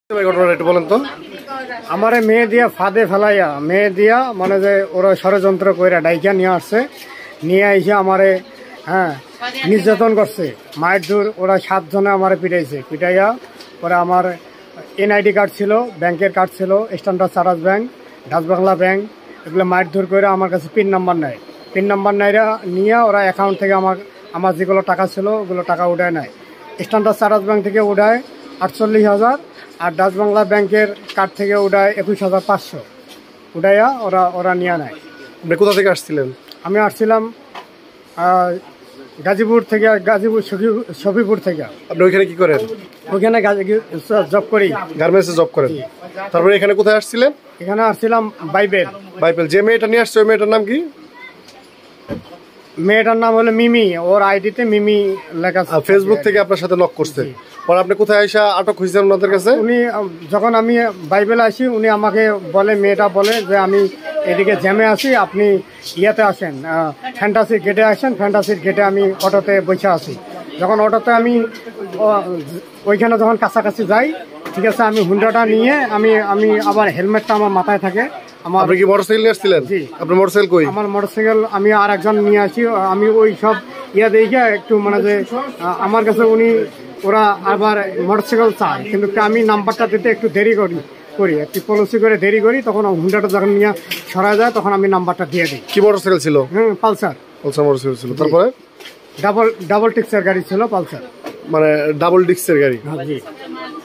ঘটনাটা একটু বলেন তো। আমারে মেয়ে দিয়া ফাঁদে ফেলাইয়া মেয়ে দিয়া মানে যে ওরা ষড়যন্ত্র কইরা ডাইকা নিয়ে আসছে, নিয়ে এসে আমারে নির্যাতন করছে, মায়ের দূর। ওরা 7 জনে আমারে পিটাইয়া পরে আমার এনআইডি কার্ড ছিল, ব্যাংকের কার্ড ছিল, standard chartered bank, Dutch Bangla bank, এগুলো মায়ের দূর করে আমার কাছে পিন নাম্বার নেয়। পিন নাম্বার নেয়রা নিয়ে ওরা অ্যাকাউন্ট থেকে আমার যেগুলো টাকা ছিল ওগুলো টাকা উঠায় নেয়। স্ট্যান্ডার্ড চার্টার্ড ব্যাংক থেকে উঠায় 48,000, আর ডাচ বাংলা ব্যাংকের কার্ড থেকে উঠায় 21,500 উঠাইয়া ওরা নিয়ে নেয়। আপনি কোথা থেকে আসছিলেন? আমি আসছিলাম গাজীপুর থেকে, গাজীপুর শফিপুর থেকে। আপনি ওইখানে কি করেন? ওইখানে জব করি, গার্মেন্টসে জব করেন। তারপরে এখানে কোথায় আসছিলেন? এখানে আসছিলাম বাইবেল। যে মেয়েটা নিয়ে আসছে ওই মেয়েটার নাম কি? মেয়েটার নাম হলো মিমি, ওর আইডিতে মিমি লেখা। ফেসবুক থেকে আপনার সাথে নক করছে, পরে আপনি কোথায় এসে আটক হয়েছেন ওনাদের কাছে? উনি যখন আমি বাইবেল আসি, উনি আমাকে বলে, মেয়েটা বলে যে আমি এদিকে জ্যামে আছি, আপনি ইয়াতে আসেন, ফ্যান্টাসির গেটে আসেন। ফ্যান্টাসির গেটে আমি অটোতে বসে আছি। যখন অটোতে আমি ওইখানে যখন কাছাকাছি যাই, ঠিক আছে, আমি হুন্ডাটা নিয়ে আমি আবার হেলমেটটা আমার মাথায় থাকে। আপনি কি মোটরসাইকেল নিয়ে আসছিলেন? জি। আপনার মোটরসাইকেল কই? আমার মোটরসাইকেল আমি আর একজন নিয়ে আসি। আমি ওই সব দেখে একটু মানে যে আমার কাছে ওরা আবার মোটরসাইকেল চায়, কিন্তু আমি নাম্বারটা দিতে একটু দেরি করি একটু পলিসি করে দেরি করি। তখন হুন্ডাটা যখন নিয়ে সরা যায় তখন আমি নাম্বারটা দিয়ে দিই। কি মোটরসাইকেল ছিল? পালসার মোটরসাইকেল ছিল। তারপরে ডাবল টিক্সের গাড়ি ছিল, পালসার, মানে ডাবল ডিস্কের গাড়ি। জি।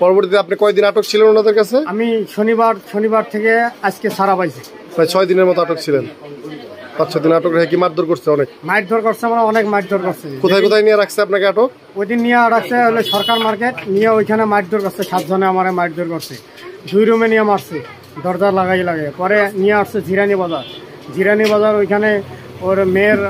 পরবর্তীতে আপনি কয়দিন আটক ছিলেন ওনাদের কাছে? আমি শনিবার থেকে আজকে ছাড়া পাইছি। প্রায় 6 দিনের মতো আটক ছিলেন। 5-6 দিন আটক রেখে কি মারধর করছে? মারধর করছে, আমরা অনেক মারধর করছে। কোথায় কোথায় নিয়ে রাখছে আপনাকে আটক? ওই দিন নিয়ে রাখছে হলো সরকার মার্কেট, নিয়ে ওইখানে মারধর করছে। 7 জনে আমার মারধর করছে, 2 রুমে নিয়ে মারছে, দরজা লাগাই পরে নিয়ে আসছে জিরানি বাজার। ওইখানে ওর মেয়ের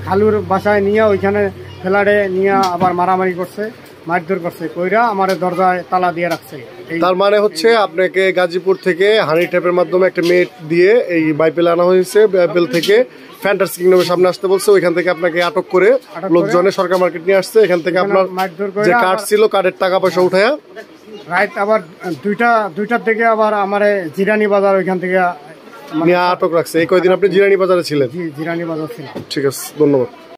খালুর বাসায় নিয়ে ওইখানে ফ্ল্যাটে নিয়ে আবার মারামারি করছে, মারধর করছে, কইরা আমার দরজায় তালা দিয়ে রাখছে। তার মানে হচ্ছে আপনাকে গাজীপুর থেকে হানি ট্যাপের মাধ্যমে একটা মেয়ে দিয়ে এই বাইবেল আনা হয়েছে। বাইবেল থেকে ফ্যান্টাসি কিংডমের সামনে আসতে বলছে, ওইখান থেকে আপনাকে আটক করে লোকজনে সরকার মার্কেট নিয়ে আসছে। এখান থেকে আপনার যে কার্ড ছিল, কার্ডের টাকা পয়সা উঠায়া রাত আবার 2টার থেকে আবার আমার জিরানি বাজার ওইখান থেকে নিয়ে আটক রাখছে। এই কয়দিন আপনি জিরানি বাজারে ছিলেন? জিরানি বাজার ছিলাম। ঠিক আছে, ধন্যবাদ।